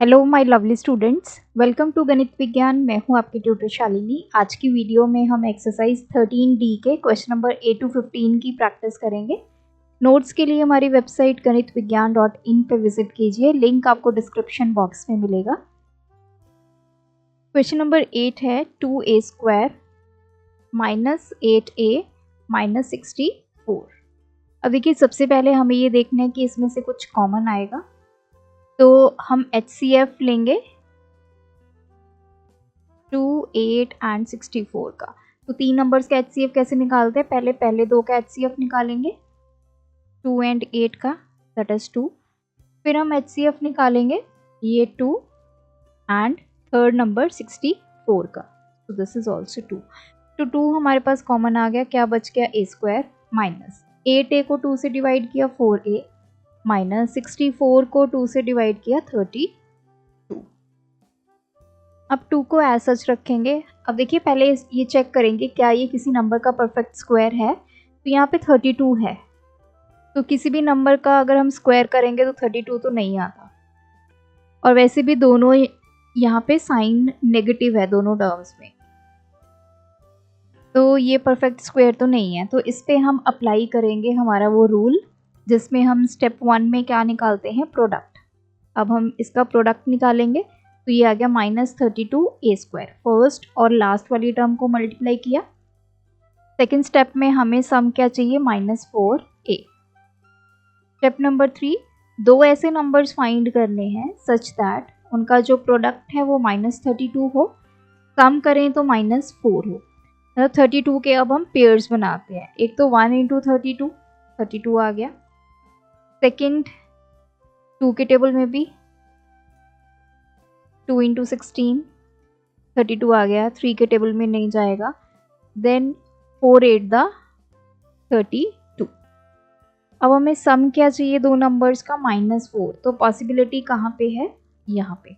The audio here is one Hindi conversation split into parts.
Hello my lovely students, welcome to Ganit Vigyan. मैं हूं आपकी ट्यूटर शालिनी। आज की वीडियो में हम एक्सरसाइज 13D के क्वेश्चन नंबर A to 15 की प्रैक्टिस करेंगे। नोट्स के लिए हमारी वेबसाइट ganitviggyan.in पे विजिट कीजिए, लिंक आपको डिस्क्रिप्शन बॉक्स में मिलेगा। क्वेश्चन नंबर 8 है 2a² माइनस 8a माइनस 64। अब देखिए, सबसे पहले हमें ये देखना है कि इसमें से कुछ कॉमन आएगा, तो हम HCF लेंगे 2, 8 एंड 64 का। तो तीन नंबर्स का HCF कैसे निकालते हैं? पहले दो का HCF निकालेंगे, 2 एंड 8 का, दैट इज 2। फिर हम HCF निकालेंगे ये 2 एंड थर्ड नंबर 64 का, तो दिस इज ऑल्सो 2। तो 2 हमारे पास कॉमन आ गया, क्या बच गया? a² माइनस 8a को 2 से डिवाइड किया 4a माइनस 64 को 2 से डिवाइड किया 32। अब 2 को एज सच रखेंगे। अब देखिए, पहले ये चेक करेंगे क्या ये किसी नंबर का परफेक्ट स्क्वायर है। तो यहाँ पे 32 है, तो किसी भी नंबर का अगर हम स्क्वायर करेंगे तो 32 तो नहीं आता। और वैसे भी दोनों यहाँ पे साइन नेगेटिव है दोनों टर्म्स में, तो ये परफेक्ट स्क्वायर तो नहीं है। तो इस पे हम अप्लाई करेंगे हमारा वो रूल जिसमें हम स्टेप 1 में क्या निकालते हैं? प्रोडक्ट। अब हम इसका प्रोडक्ट निकालेंगे, तो ये आ गया -32a²। फर्स्ट और लास्ट वाली टर्म को मल्टीप्लाई किया। सेकेंड स्टेप में हमें सम क्या चाहिए? -4a। स्टेप नंबर 3, दो ऐसे नंबर्स फाइंड करने हैं सच दैट उनका जो प्रोडक्ट है वो -32 हो, सम करें तो -4 हो। मतलब 32 के अब हम पेयर्स बनाते हैं। एक तो 1 इंटू 32 आ गया। सेकेंड 2 के टेबल में भी 2 इंटू 16 32 आ गया, 3 के टेबल में नहीं जाएगा। Then 4 8 the 32। अब हमें सम क्या चाहिए दो नंबर्स का? -4। तो पॉसिबिलिटी कहाँ पे है? यहाँ पे।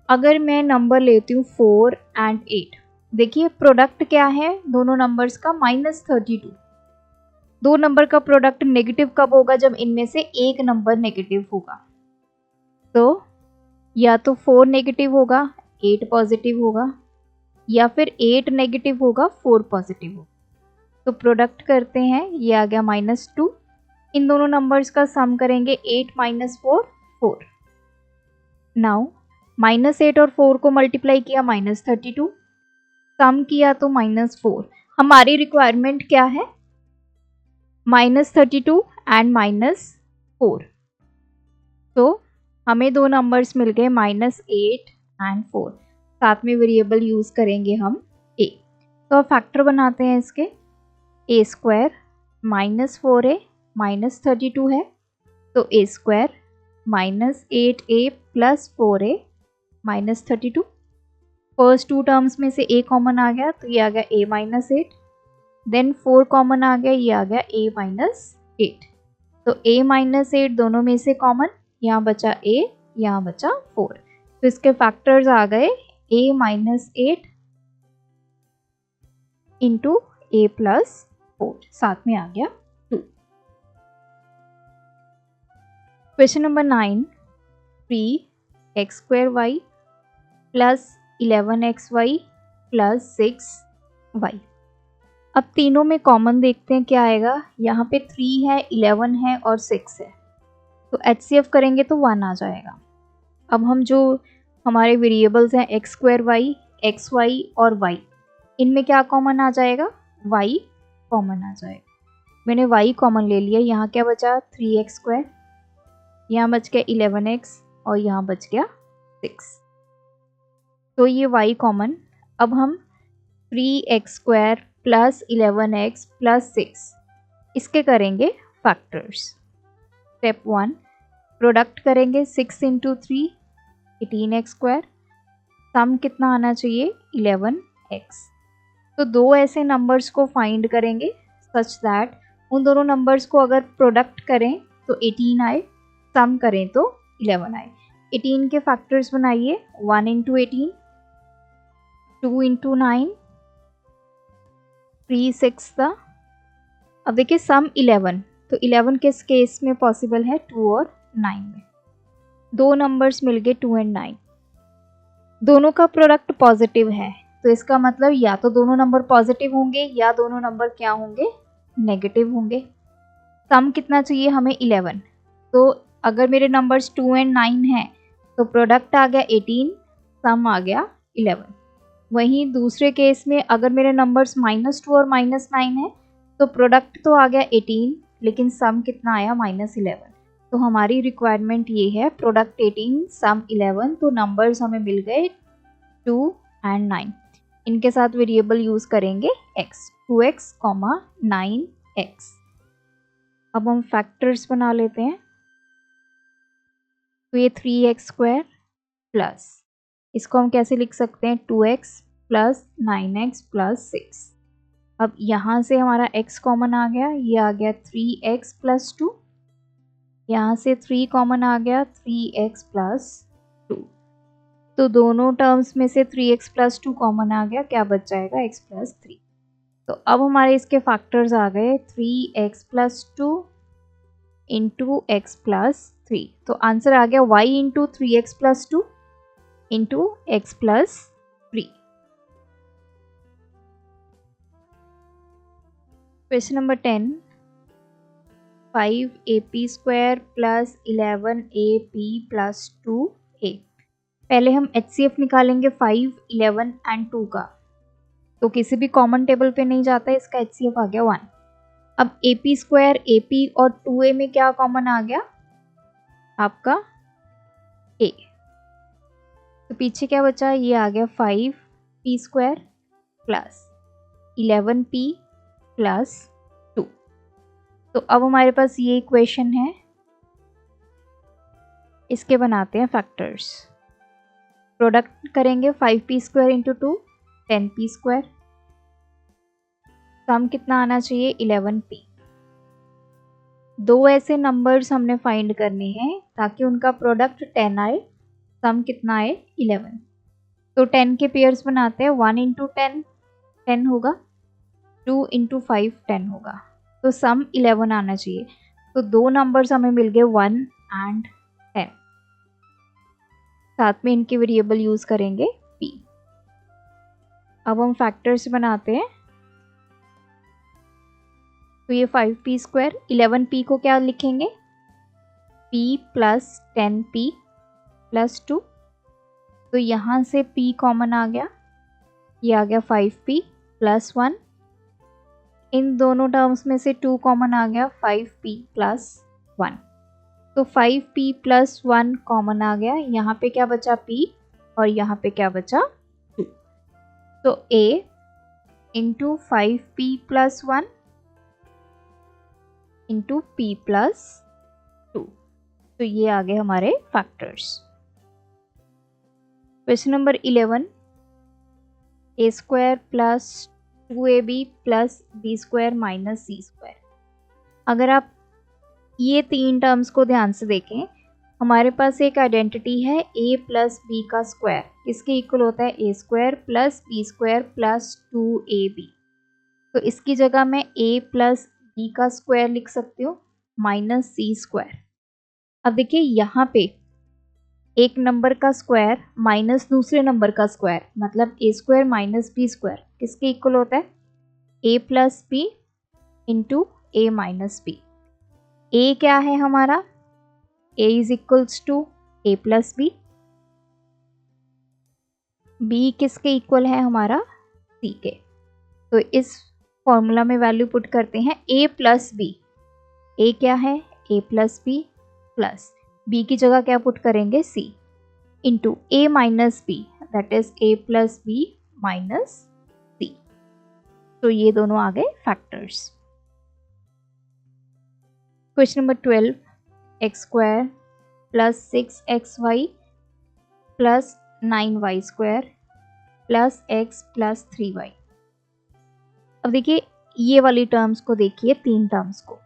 अगर मैं नंबर लेती हूँ 4 एंड 8, देखिए प्रोडक्ट क्या है दोनों नंबर्स का? -32। दो नंबर का प्रोडक्ट नेगेटिव कब होगा? जब इनमें से एक नंबर नेगेटिव होगा। तो या तो 4 नेगेटिव होगा 8 पॉजिटिव होगा, या फिर 8 नेगेटिव होगा 4 पॉजिटिव होगा। तो प्रोडक्ट करते हैं, ये आ गया -2। इन दोनों नंबर्स का सम करेंगे 8 - 4 4। नाउ -8 और 4 को मल्टीप्लाई किया -32, सम किया तो -4। हमारी रिक्वायरमेंट क्या है? -32 एंड -4। तो हमें दो नंबर्स मिल गए -8 एंड 4। साथ में वेरिएबल यूज करेंगे हम a। तो फैक्टर बनाते हैं इसके। a² -4a -32 है, तो a² -8a + 4a -32। First to terms में से a कॉमन आ गया, तो ये आ गया a - 8। देन 4 कॉमन आ गया, ये आ गया a - 8। तो a - 8 दोनों में से कॉमन, यहाँ बचा a, यहाँ बचा 4। तो इसके फैक्टर्स आ गए a - 8 इंटू a + 4, साथ में आ गया 2। Question number 9, 3x² y + 11xy + 6y। अब तीनों में कॉमन देखते हैं क्या आएगा। यहाँ पे 3 है, 11 है और 6 है, तो HCF करेंगे तो 1 आ जाएगा। अब हम जो हमारे वेरिएबल्स हैं x² y, xy और y, इनमें क्या कॉमन आ जाएगा? y कॉमन आ जाएगा। मैंने y कॉमन ले लिया। यहाँ क्या बचा? 3x², यहाँ बच गया 11x और यहाँ बच गया 6। तो ये y कॉमन। अब हम 3x² + 11x + 6 इसके करेंगे फैक्टर्स। स्टेप 1, प्रोडक्ट करेंगे 6 इंटू 3 18x²। सम कितना आना चाहिए? 11x। तो दो ऐसे नंबर्स को फाइंड करेंगे सच दैट उन दोनों नंबर्स को अगर प्रोडक्ट करें तो 18 आए, सम करें तो 11 आए। 18 के फैक्टर्स बनाइए। 1 इंटू 18, 2 इंटू 9, 3 6 था। अब देखिए सम 11, तो 11 किस केस में पॉसिबल है? 2 और 9 में। दो नंबर्स मिल गए 2 एंड 9, दोनों का प्रोडक्ट पॉजिटिव है, तो इसका मतलब या तो दोनों नंबर पॉजिटिव होंगे या दोनों नंबर क्या होंगे, नेगेटिव होंगे। सम कितना चाहिए हमें, 11। तो अगर मेरे नंबर्स 2 एंड 9 हैं तो प्रोडक्ट आ गया 18, सम आ गया 11। वहीं दूसरे केस में अगर मेरे नंबर्स -2 और -9 है तो प्रोडक्ट तो आ गया 18, लेकिन सम कितना आया, -11। तो हमारी रिक्वायरमेंट ये है, प्रोडक्ट 18 सम 11, तो नंबर्स हमें मिल गए 2 एंड 9। इनके साथ वेरिएबल यूज करेंगे x, 2x, 9x। अब हम फैक्टर्स बना लेते हैं। तो ये 3x² प्लस, इसको हम कैसे लिख सकते हैं, 2x प्लस 9x प्लस 6। अब यहाँ से हमारा x कॉमन आ गया, ये आ गया 3x प्लस 2। यहाँ से 3 कॉमन आ गया, 3x प्लस 2। तो दोनों टर्म्स में से 3x प्लस 2 कॉमन आ गया, क्या बच जाएगा, x प्लस 3। तो अब हमारे इसके फैक्टर्स आ गए 3x plus 2 into x plus 3। तो आंसर आ गया y into 3x plus 2 into x plus 3। Question number 10, 5ap² plus 11ab plus 2a। पहले हम HCF निकालेंगे 5, 11 एंड 2 का, तो किसी भी कॉमन टेबल पे नहीं जाता है, इसका HCF आ गया 1। अब AP², AP और 2a में क्या कॉमन आ गया, आपका a। तो पीछे क्या बचा, ये आ गया 5p² प्लस 11p प्लस 2। तो अब हमारे पास ये इक्वेशन है, इसके बनाते हैं फैक्टर्स। प्रोडक्ट करेंगे 5p² इंटू 2, 10p²। सम कितना आना चाहिए, 11p। दो ऐसे नंबर्स हमने फाइंड करने हैं ताकि उनका प्रोडक्ट 10 आए, सम कितना आए, 11। तो 10 के पेयर्स बनाते हैं, 1 इंटू 10 10 होगा, 2 इंटू 5 10 होगा, तो सम 11 आना चाहिए। तो दो नंबर्स हमें मिल गए 1 एंड 10, साथ में इनके वेरिएबल यूज करेंगे p। अब हम फैक्टर्स बनाते हैं। तो ये 5p², 11p को क्या लिखेंगे, p प्लस 10p प्लस 2। तो यहाँ से p कॉमन आ गया, ये आ गया 5p प्लस 1। इन दोनों टर्म्स में से 2 कॉमन आ गया, 5p प्लस 1। तो 5p प्लस 1 कॉमन आ गया, यहाँ पे क्या बचा, p, और यहाँ पे क्या बचा, 2। तो a into 5p plus 1 into p plus 2। तो ये आ गए हमारे factors. Question number 11, a² plus 2ab plus b² minus c²। अगर आप ये तीन टर्म्स को ध्यान से देखें, हमारे पास एक आइडेंटिटी है a प्लस b का स्क्वायर, किसके इक्वल होता है, a² plus b² plus 2ab। तो इसकी जगह मैं a प्लस b का स्क्वायर लिख सकती हूँ माइनस c²। अब देखिए यहाँ पे एक नंबर का स्क्वायर माइनस दूसरे नंबर का स्क्वायर, मतलब a² माइनस b² किसके इक्वल होता है, a plus b into a minus b। a क्या है हमारा, a is equals to a plus b। b किसके इक्वल है हमारा, c के। तो इस फॉर्मूला में वैल्यू पुट करते हैं a प्लस b। a क्या है, a plus b plus b की जगह क्या पुट करेंगे, c into a minus b, that is a plus b minus c। तो ये दोनों आ गए factors. Question number 12, x² plus 6xy plus 9y² plus x plus 3y। अब देखिए ये वाली टर्म्स को देखिए, तीन टर्म्स को,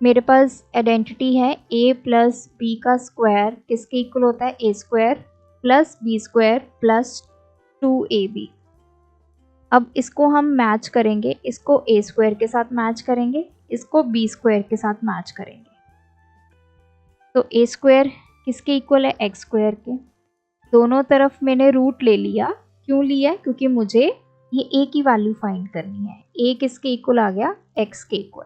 मेरे पास आइडेंटिटी है a प्लस b का स्क्वायर किसके इक्वल होता है, a² plus b² plus 2ab। अब इसको हम मैच करेंगे, इसको a² के साथ मैच करेंगे, इसको b² के साथ मैच करेंगे। तो ए स्क्वायर किसके इक्वल है, एक्स स्क्वायर के। दोनों तरफ मैंने रूट ले लिया, क्यों लिया, क्योंकि मुझे ये ए की वैल्यू फाइंड करनी है। ए किसके इक्वल आ गया, एक्स के इक्वल,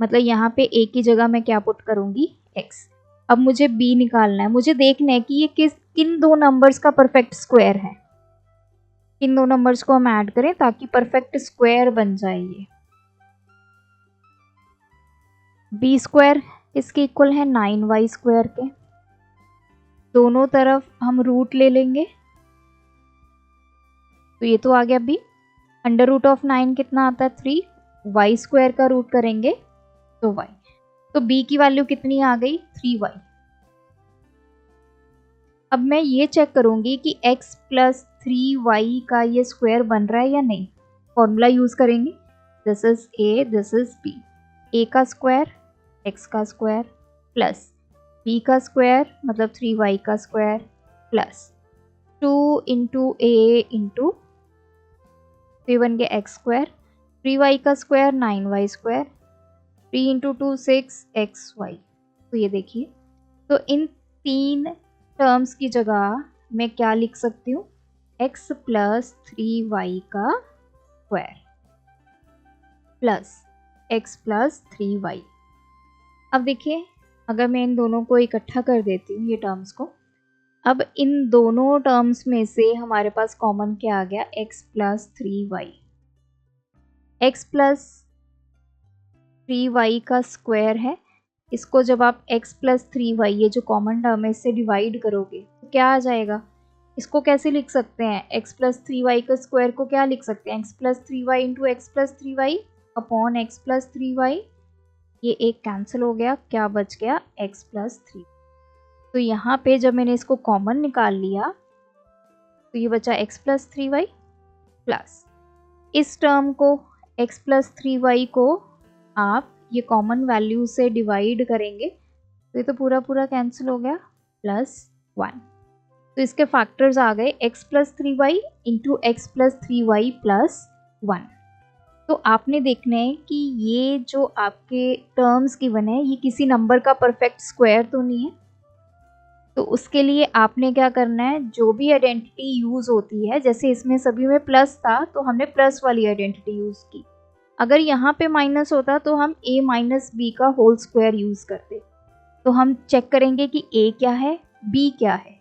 मतलब यहाँ पे ए की जगह मैं क्या पुट करूँगी, एक्स। अब मुझे बी निकालना है, मुझे देखना है कि ये किन दो नंबर्स का परफेक्ट स्क्वायर है। इन दो नंबर्स को हम ऐड करें ताकि परफेक्ट स्क्वायर बन जाए। ये बी स्क्वायर इसके इक्वल है 9y स्क्वायर के। दोनों तरफ हम रूट ले लेंगे, तो ये तो आ गया बी। अंडर रूट ऑफ 9 कितना आता है, 3। वाई स्क्वायर का रूट करेंगे तो y, तो b की वैल्यू कितनी आ गई, 3y। अब मैं ये चेक करूंगी कि x प्लस 3y का ये स्क्वायर बन रहा है या नहीं। फॉर्मूला यूज करेंगे, this is a, this is b। a का स्क्वायर x का स्क्वायर प्लस b का स्क्वायर मतलब 3y का square plus 2 into a into, तो ये बन गया एक्स स्क्वायर। 3y का square 9y square, 3 into 2 6xy। तो ये देखिए, तो इन तीन टर्म्स की जगह मैं क्या लिख सकती हूँ, x प्लस 3y का square plus x plus 3y। अब देखिए, अगर मैं इन दोनों को इकट्ठा कर देती हूँ, ये टर्म्स को, अब इन दोनों टर्म्स में से हमारे पास कॉमन क्या आ गया, x plus 3y। x plus 3y का स्क्वायर है, इसको जब आप x प्लस 3y, ये जो कॉमन टर्म है, इससे डिवाइड करोगे तो क्या आ जाएगा। इसको कैसे लिख सकते हैं, x प्लस 3y का स्क्वायर को क्या लिख सकते हैं, x plus 3y into x plus 3y upon x plus 3y। ये एक कैंसिल हो गया, क्या बच गया, x प्लस 3। तो यहाँ पे जब मैंने इसको कॉमन निकाल लिया तो ये बचा x प्लस 3y प्लस इस टर्म को, x प्लस 3y को आप ये कॉमन वैल्यू से डिवाइड करेंगे तो ये तो पूरा पूरा कैंसिल हो गया, प्लस 1। तो इसके फैक्टर्स आ गए x plus 3y into x plus 3y plus 1। तो आपने देखना है कि ये जो आपके टर्म्स गिवन है ये किसी नंबर का परफेक्ट स्क्वायर तो नहीं है। तो उसके लिए आपने क्या करना है, जो भी आइडेंटिटी यूज़ होती है, जैसे इसमें सभी में प्लस था तो हमने प्लस वाली आइडेंटिटी यूज़ की। अगर यहाँ पे माइनस होता तो हम a माइनस बी का होल स्क्वायर यूज़ करते। तो हम चेक करेंगे कि a क्या है, b क्या है,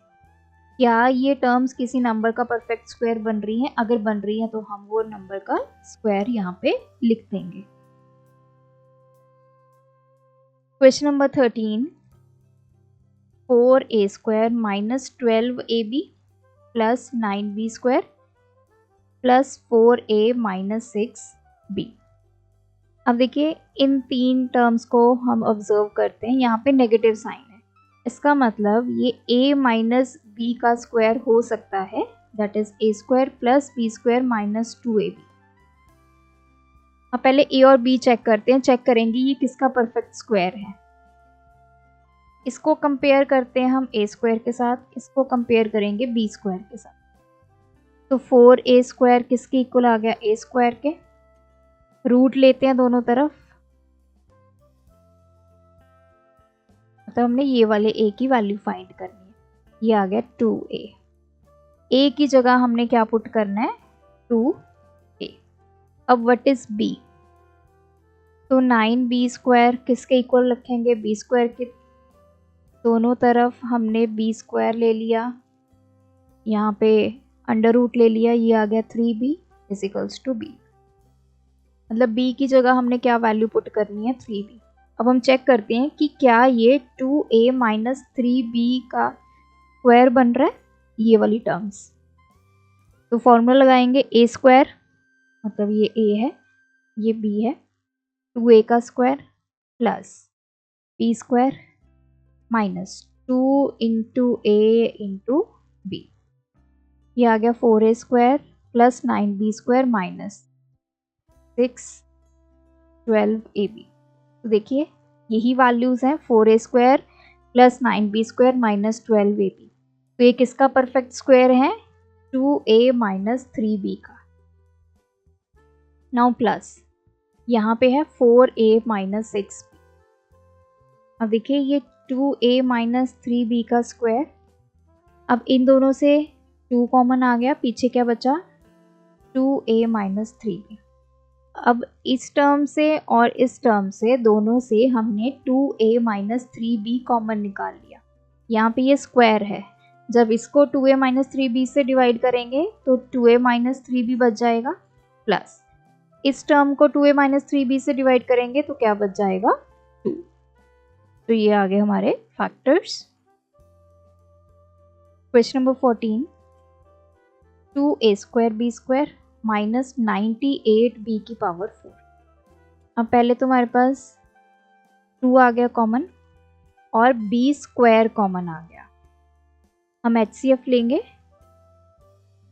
क्या ये टर्म्स किसी नंबर का परफेक्ट स्क्वायर बन रही हैं। अगर बन रही है तो हम वो नंबर का स्क्वायर यहाँ पे लिख देंगे। Question number 13, 4a square minus 12ab plus 9b square plus 4a minus 6b। अब देखिए, इन तीन टर्म्स को हम ऑब्जर्व करते हैं, यहाँ पे नेगेटिव साइन है, इसका मतलब ये a माइनस b का स्क्वायर हो सकता है, that is a square plus b square minus 2ab। अब पहले a और b चेक करते हैं, चेक करेंगे ये किसका परफेक्ट स्क्वायर है। इसको कंपेयर करते हैं हम a स्क्वायर के साथ, इसको कंपेयर करेंगे b स्क्वायर के साथ। तो 4a स्क्वायर किसके इक्वल आ गया, a स्क्वायर के। रूट लेते हैं दोनों तरफ, तो हमने ये वाले a की वैल्यू फाइंड करनी है, ये आ गया 2a। a की जगह हमने क्या पुट करना है, 2a। अब व्हाट इज b, तो 9b स्क्वायर किसके इक्वल रखेंगे, b स्क्वायर के। दोनों तरफ हमने b स्क्वायर ले लिया, यहाँ पे अंडर रूट ले लिया, ये आ गया 3b is equals to b। मतलब b की जगह हमने क्या वैल्यू पुट करनी है, 3b। अब हम चेक करते हैं कि क्या ये 2a माइनस 3b का स्क्वायर बन रहा है, ये वाली टर्म्स। तो फॉर्मूला लगाएंगे, a स्क्वायर मतलब ये a है, ये b है, 2a का square plus b square minus 2 into a into b, ये आ गया 4a square plus 9b square minus 6 12ab। तो देखिए यही वैल्यूज हैं, 4a square plus 9b square minus 12ab। तो ये किसका परफेक्ट स्क्वायर है, 2a माइनस 3b का। नाउ प्लस यहाँ पे है 4a माइनस 6b। अब देखिए ये 2a माइनस 3b का स्क्वायर। अब इन दोनों से 2 कॉमन आ गया, पीछे क्या बचा 2a माइनस 3b। अब इस टर्म से और इस टर्म से दोनों से हमने 2a माइनस 3b कॉमन निकाल लिया। यहाँ पे ये स्क्वायर है, जब इसको 2a माइनस 3b से डिवाइड करेंगे तो 2a माइनस 3b बच जाएगा, प्लस इस टर्म को 2a माइनस 3b से डिवाइड करेंगे तो क्या बच जाएगा 2। तो ये आ गए हमारे factors. Question number 14, 2a square b square minus 98b की पावर 4। अब पहले तो हमारे पास 2 आ गया कॉमन और b स्क्वायर कॉमन आ गया। हम HCF लेंगे,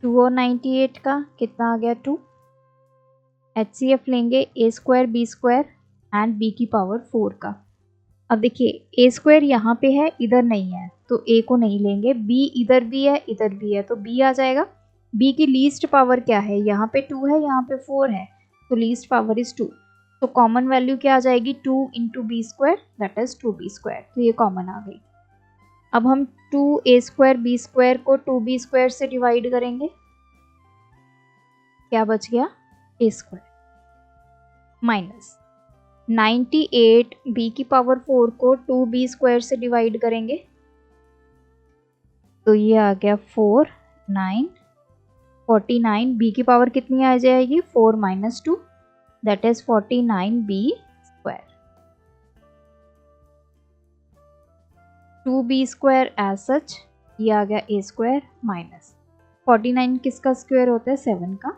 2 और 98 का कितना आ गया 2। HCF लेंगे a square b square and b की पावर 4 का। अब देखिए a स्क्वायर यहाँ पे है, इधर नहीं है, तो a को नहीं लेंगे, b इधर भी है इधर भी है, तो b आ जाएगा। b की लीस्ट पावर क्या है, यहाँ पे 2 है यहाँ पे 4 है, तो लीस्ट पावर इज 2, तो कॉमन वैल्यू क्या आ जाएगी 2 into b square that is 2b square, तो ये कॉमन आ गई। अब हम 2a स्क्वायर b स्क्वायर को 2b स्क्वायर से डिवाइड करेंगे, क्या बच गया a स्क्वायर माइनस 98b की पावर 4 को 2b स्क्वायर से डिवाइड करेंगे तो ये आ गया 4 9 49, b की पावर कितनी आ जाएगी 4 minus 2 that is 49b square. 2b square as such ये आ गया a स्क्वायर माइनस 49 किसका स्क्वायर होता है 7 का,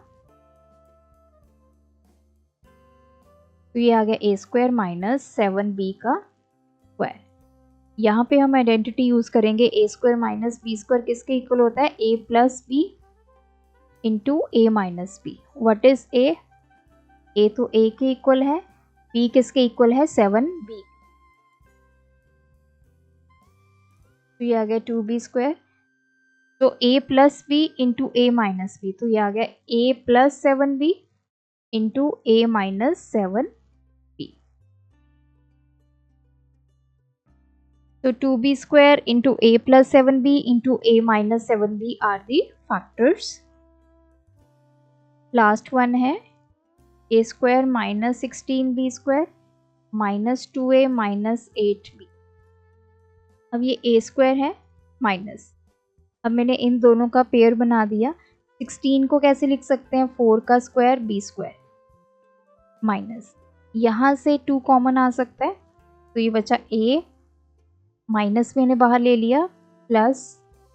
तो ये आ गया a स्क्वायर माइनस 7b का स्क्वायर। यहाँ पे हम आइडेंटिटी यूज करेंगे, a square minus b square किसके इक्वल होता है a plus b into a minus b। What is a तो a के इक्वल है, b किसके इक्वल है 7b, तो ये आ गया 2b स्क्वायर। तो a plus b into a minus b, तो ये आ गया a plus 7b into a minus 7b। तो 2b square into a plus 7b into a minus 7b are the factors. Last one है a square minus 16b square minus 2a minus 8b। अब ये a square है माइनस, अब मैंने इन दोनों का पेयर बना दिया। 16 को कैसे लिख सकते हैं 4 का स्क्वायर b स्क्वायर माइनस, यहाँ से 2 कॉमन आ सकता है तो ये बचा a माइनस मैंने बाहर ले लिया प्लस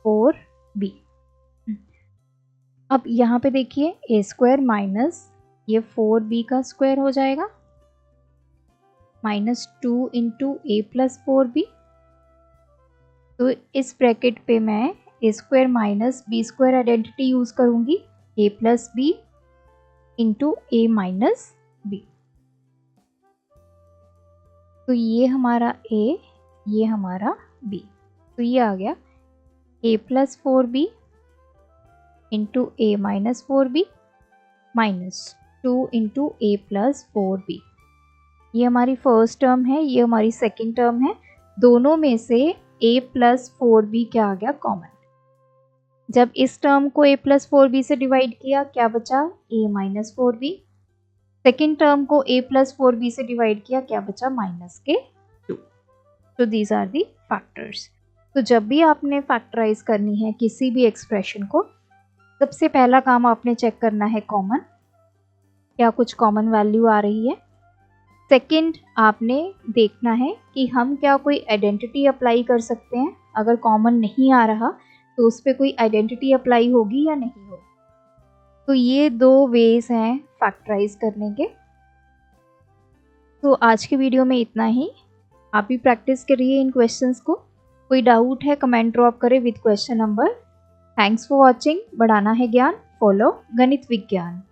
4b। अब यहाँ पे देखिए a स्क्वायर माइनस ये 4b का स्क्वायर हो जाएगा माइनस 2 इंटू ए प्लस 4b। तो इस ब्रैकेट पे मैं a square minus b square identity use करूंगी, a plus b into A minus b। तो ये हमारा a ये हमारा b, तो ये आ गया a plus 4b into A minus 4b minus 2 into A plus 4b। ये हमारी फर्स्ट टर्म है, ये हमारी सेकेंड टर्म है, दोनों में से a प्लस 4b क्या आ गया कॉमन। जब इस टर्म को a प्लस 4b से डिवाइड किया क्या बचा a minus 4b, second term को a प्लस 4b से डिवाइड किया क्या बचा माइनस के 2। तो दीज आर दी फैक्टर्स। तो जब भी आपने फैक्टराइज करनी है किसी भी एक्सप्रेशन को, सबसे पहला काम आपने चेक करना है कॉमन, क्या कुछ कॉमन वैल्यू आ रही है। सेकंड आपने देखना है कि हम क्या कोई आइडेंटिटी अप्लाई कर सकते हैं, अगर कॉमन नहीं आ रहा तो उस पर कोई आइडेंटिटी अप्लाई होगी या नहीं होगी। तो ये 2 वेज हैं फैक्टराइज करने के। तो आज के वीडियो में इतना ही, आप भी प्रैक्टिस करिए इन क्वेश्चंस को। कोई डाउट है कमेंट ड्रॉप करें with question number. Thanks for watching. बढ़ाना है ज्ञान, फॉलो गणित विज्ञान।